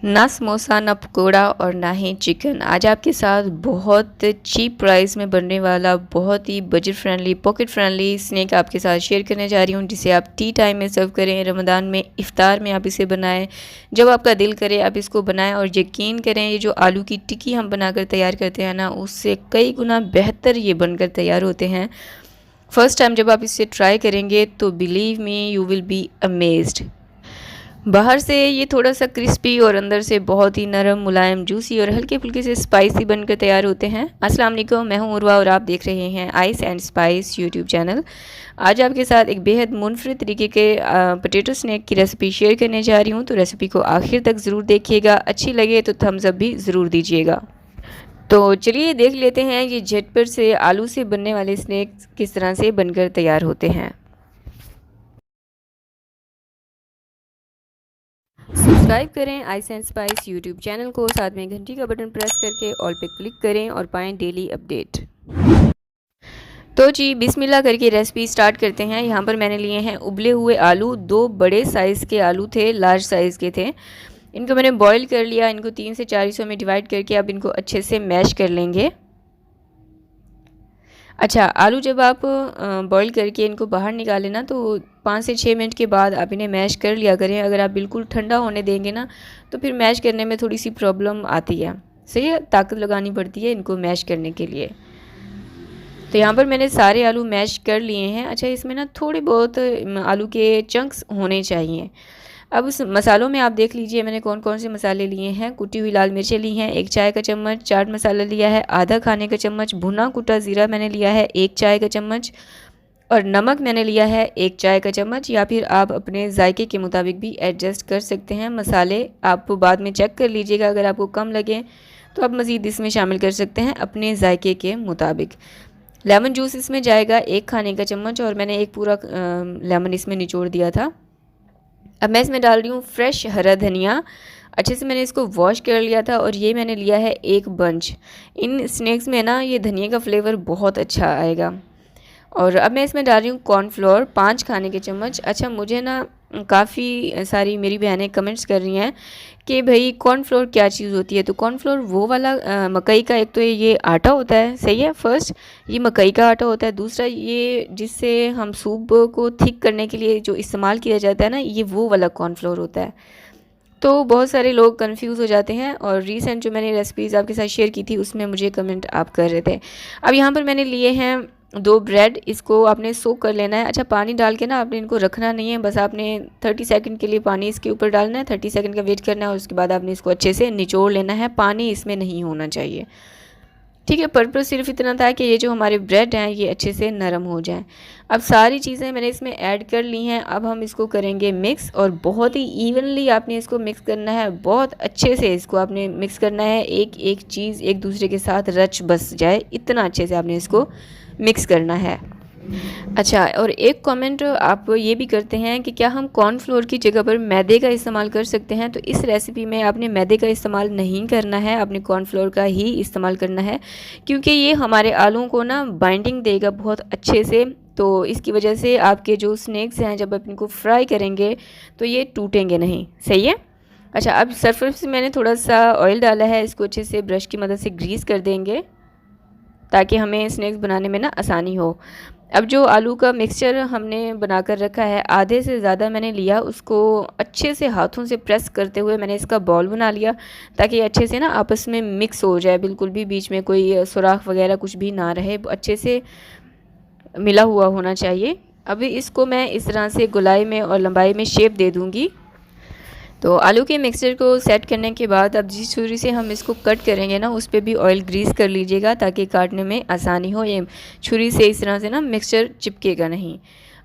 ना समोसा, ना पकोड़ा और ना ही चिकन। आज आपके साथ बहुत चीप प्राइस में बनने वाला बहुत ही budget friendly, pocket friendly snack आपके साथ शेयर करने जा रही हूँ, जिसे आप टी टाइम में सर्व करें, रमज़ान में इफ्तार में आप इसे बनाएं, जब आपका दिल करे आप इसको बनाएं। और यकीन करें, ये जो आलू की टिक्की हम बनाकर तैयार करते हैं ना, उससे कई गुना बेहतर ये बनकर तैयार होते हैं। फर्स्ट टाइम जब आप इसे ट्राई करेंगे तो believe me, you will be amazed. बाहर से ये थोड़ा सा क्रिस्पी और अंदर से बहुत ही नरम, मुलायम, जूसी और हल्के फुल्के से स्पाइसी बनकर तैयार होते हैं। अस्सलाम वालेकुम, मैं हूं उर्वा और आप देख रहे हैं ice and spice YouTube channel. आज आपके साथ एक बेहद मुनफरिद तरीके के पोटैटो स्नैक की रेसिपी शेयर करने जा रही हूं, तो रेसिपी को आखिर तक ज़रूर देखिएगा। अच्छी लगे तो थम्स अप भी ज़रूर दीजिएगा। तो चलिए देख लेते हैं ये झटपट से आलू से बनने वाले स्नैक किस तरह से बनकर तैयार होते हैं। सब्सक्राइब करें ice and spice YouTube channel को, साथ में घंटी का बटन प्रेस करके ऑल पे क्लिक करें और पाएं डेली अपडेट। तो जी बिस्मिल्लाह करके रेसिपी स्टार्ट करते हैं। यहाँ पर मैंने लिए हैं उबले हुए आलू, 2 बड़े साइज़ के आलू थे, लार्ज साइज़ के थे। इनको मैंने बॉईल कर लिया। इनको 3 से 4 हिस्सों में डिवाइड करके अब इनको अच्छे से मैश कर लेंगे। अच्छा, आलू जब आप बॉईल करके इनको बाहर निकालें ना, तो 5 से 6 मिनट के बाद आप इन्हें मैश कर लिया करें। अगर आप बिल्कुल ठंडा होने देंगे ना, तो फिर मैश करने में थोड़ी सी प्रॉब्लम आती है। सही है, ताकत लगानी पड़ती है इनको मैश करने के लिए। तो यहाँ पर मैंने सारे आलू मैश कर लिए हैं। अच्छा, इसमें ना थोड़े बहुत आलू के चंक्स होने चाहिए। अब उस मसालों में आप देख लीजिए मैंने कौन कौन से मसाले लिए हैं। कुटी हुई लाल मिर्चें ली हैं 1 चाय का चम्मच, चाट मसाला लिया है आधा खाने का चम्मच, भुना कुटा ज़ीरा मैंने लिया है 1 चाय का चम्मच, और नमक मैंने लिया है 1 चाय का चम्मच, या फिर आप अपने जायके के मुताबिक भी एडजस्ट कर सकते हैं। मसाले आप बाद में चेक कर लीजिएगा, अगर आपको कम लगे तो आप मज़ीद इसमें शामिल कर सकते हैं अपने जायके के मुताबिक। लेमन जूस इसमें जाएगा 1 खाने का चम्मच, और मैंने एक पूरा लेमन इसमें निचोड़ दिया था। अब मैं इसमें डाल रही हूँ फ्रेश हरा धनिया। अच्छे से मैंने इसको वॉश कर लिया था, और ये मैंने लिया है 1 बंच। इन स्नैक्स में ना ये धनिया का फ्लेवर बहुत अच्छा आएगा। और अब मैं इसमें डाल रही हूँ कॉर्नफ्लोर 5 खाने के चम्मच। अच्छा, मुझे ना काफ़ी सारी मेरी बहनें कमेंट्स कर रही हैं कि भाई कॉर्नफ्लोर क्या चीज़ होती है। तो कॉर्नफ्लोर वो वाला मकई का, एक तो ये आटा होता है, सही है, फर्स्ट ये मकई का आटा होता है। दूसरा ये जिससे हम सूप को थिक करने के लिए जो इस्तेमाल किया जाता है ना, ये वो वाला कॉर्नफ्लोर होता है। तो बहुत सारे लोग कंफ्यूज हो जाते हैं, और रीसेंट जो मैंने रेसिपीज़ आपके साथ शेयर की थी उसमें मुझे कमेंट आप कर रहे थे। अब यहाँ पर मैंने लिए हैं 2 ब्रेड, इसको आपने सोक कर लेना है। अच्छा, पानी डाल के ना आपने इनको रखना नहीं है, बस आपने 30 सेकंड के लिए पानी इसके ऊपर डालना है, 30 सेकंड का वेट करना है, और उसके बाद आपने इसको अच्छे से निचोड़ लेना है। पानी इसमें नहीं होना चाहिए, ठीक है। पर्पस सिर्फ इतना था कि ये जो हमारे ब्रेड हैं ये अच्छे से नरम हो जाएं। अब सारी चीज़ें मैंने इसमें ऐड कर ली हैं। अब हम इसको करेंगे मिक्स, और बहुत ही इवनली आपने इसको मिक्स करना है, बहुत अच्छे से इसको आपने मिक्स करना है। एक एक चीज़ एक दूसरे के साथ रच बस जाए, इतना अच्छे से आपने इसको मिक्स करना है। अच्छा, और एक कमेंट आप ये भी करते हैं कि क्या हम कॉर्नफ्लोर की जगह पर मैदे का इस्तेमाल कर सकते हैं। तो इस रेसिपी में आपने मैदे का इस्तेमाल नहीं करना है, आपने कॉर्नफ्लोर का ही इस्तेमाल करना है, क्योंकि ये हमारे आलूओं को ना बाइंडिंग देगा बहुत अच्छे से। तो इसकी वजह से आपके जो स्नैक्स हैं जब आप इनको फ्राई करेंगे तो ये टूटेंगे नहीं, सही है। अच्छा, अब सरफेस मैंने थोड़ा सा ऑयल डाला है, इसको अच्छे से ब्रश की मदद से ग्रीस कर देंगे ताकि हमें स्नैक्स बनाने में ना आसानी हो। अब जो आलू का मिक्सचर हमने बनाकर रखा है, आधे से ज़्यादा मैंने लिया, उसको अच्छे से हाथों से प्रेस करते हुए मैंने इसका बॉल बना लिया, ताकि अच्छे से ना आपस में मिक्स हो जाए, बिल्कुल भी बीच में कोई सुराख वगैरह कुछ भी ना रहे, अच्छे से मिला हुआ होना चाहिए। अभी इसको मैं इस तरह से गोलाई में और लंबाई में शेप दे दूँगी। तो आलू के मिक्सचर को सेट करने के बाद अब जिस छुरी से हम इसको कट करेंगे ना, उस पर भी ऑयल ग्रीस कर लीजिएगा ताकि काटने में आसानी हो। ये छुरी से इस तरह से ना मिक्सचर चिपकेगा नहीं।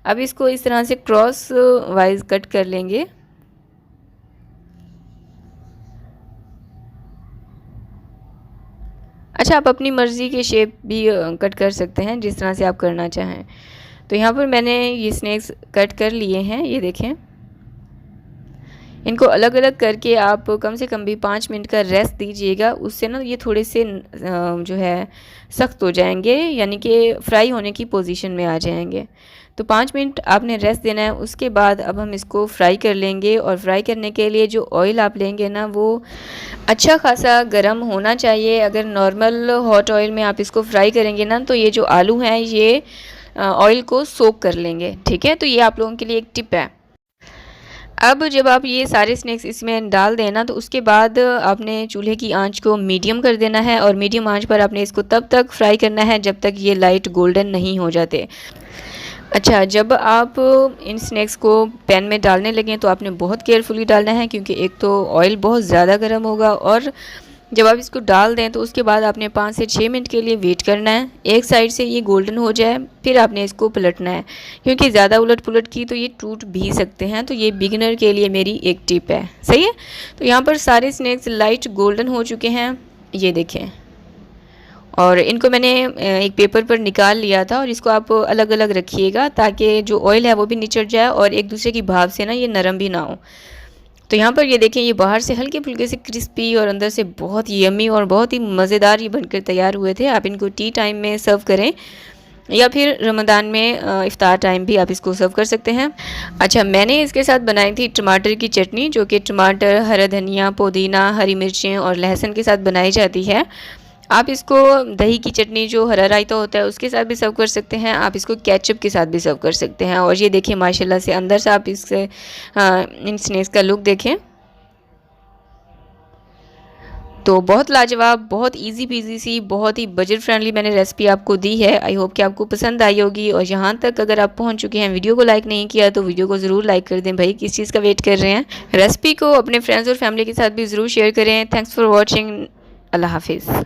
अब इसको इस तरह से क्रॉस वाइज कट कर लेंगे। अच्छा, आप अपनी मर्ज़ी के शेप भी कट कर सकते हैं, जिस तरह से आप करना चाहें। तो यहाँ पर मैंने ये स्नैक्स कट कर लिए हैं, ये देखें। इनको अलग अलग करके आप कम से कम भी 5 मिनट का रेस्ट दीजिएगा, उससे ना ये थोड़े से जो है सख्त हो जाएंगे, यानी कि फ्राई होने की पोजीशन में आ जाएंगे। तो 5 मिनट आपने रेस्ट देना है। उसके बाद अब हम इसको फ्राई कर लेंगे, और फ्राई करने के लिए जो ऑयल आप लेंगे ना वो अच्छा खासा गर्म होना चाहिए। अगर नॉर्मल हॉट ऑयल में आप इसको फ्राई करेंगे ना तो ये जो आलू हैं ये ऑयल को सोक कर लेंगे, ठीक है। तो ये आप लोगों के लिए एक टिप है। अब जब आप ये सारे स्नैक्स इसमें डाल देना तो उसके बाद आपने चूल्हे की आंच को मीडियम कर देना है, और मीडियम आंच पर आपने इसको तब तक फ्राई करना है जब तक ये लाइट गोल्डन नहीं हो जाते। अच्छा, जब आप इन स्नैक्स को पैन में डालने लगें तो आपने बहुत केयरफुली डालना है, क्योंकि एक तो ऑयल बहुत ज़्यादा गर्म होगा, और जब आप इसको डाल दें तो उसके बाद आपने 5 से 6 मिनट के लिए वेट करना है। एक साइड से ये गोल्डन हो जाए फिर आपने इसको पलटना है, क्योंकि ज़्यादा उलट पुलट की तो ये टूट भी सकते हैं। तो ये बिगिनर के लिए मेरी एक टिप है, सही है। तो यहाँ पर सारे स्नैक्स लाइट गोल्डन हो चुके हैं, ये देखें। और इनको मैंने एक पेपर पर निकाल लिया था, और इसको आप अलग अलग रखिएगा ताकि जो ऑयल है वो भी निचड़ जाए और एक दूसरे की भाप से ना ये नरम भी ना हो। तो यहाँ पर ये देखें, ये बाहर से हल्के फुल्के से क्रिस्पी और अंदर से बहुत यम्मी और बहुत ही मज़ेदार ये बनकर तैयार हुए थे। आप इनको टी टाइम में सर्व करें, या फिर रमज़ान में इफ़्तार टाइम भी आप इसको सर्व कर सकते हैं। अच्छा, मैंने इसके साथ बनाई थी टमाटर की चटनी, जो कि टमाटर, हरा धनिया, पुदीना, हरी मिर्चें और लहसुन के साथ बनाई जाती है। आप इसको दही की चटनी, जो हरा रायता होता है, उसके साथ भी सर्व कर सकते हैं। आप इसको केचप के साथ भी सर्व कर सकते हैं। और ये देखिए माशाल्लाह से अंदर से आप इससे इन स्नैक्स का लुक देखें, तो बहुत लाजवाब, बहुत इजी पीजी सी, बहुत ही बजट फ्रेंडली मैंने रेसिपी आपको दी है। आई होप कि आपको पसंद आई होगी। और यहाँ तक अगर आप पहुँच चुके हैं, वीडियो को लाइक नहीं किया तो वीडियो को ज़रूर लाइक कर दें भाई, किस चीज़ का वेट कर रहे हैं। रेसिपी को अपने फ्रेंड्स और फैमिली के साथ भी ज़रूर शेयर करें। Thanks for watching. अल्लाह हाफिज़।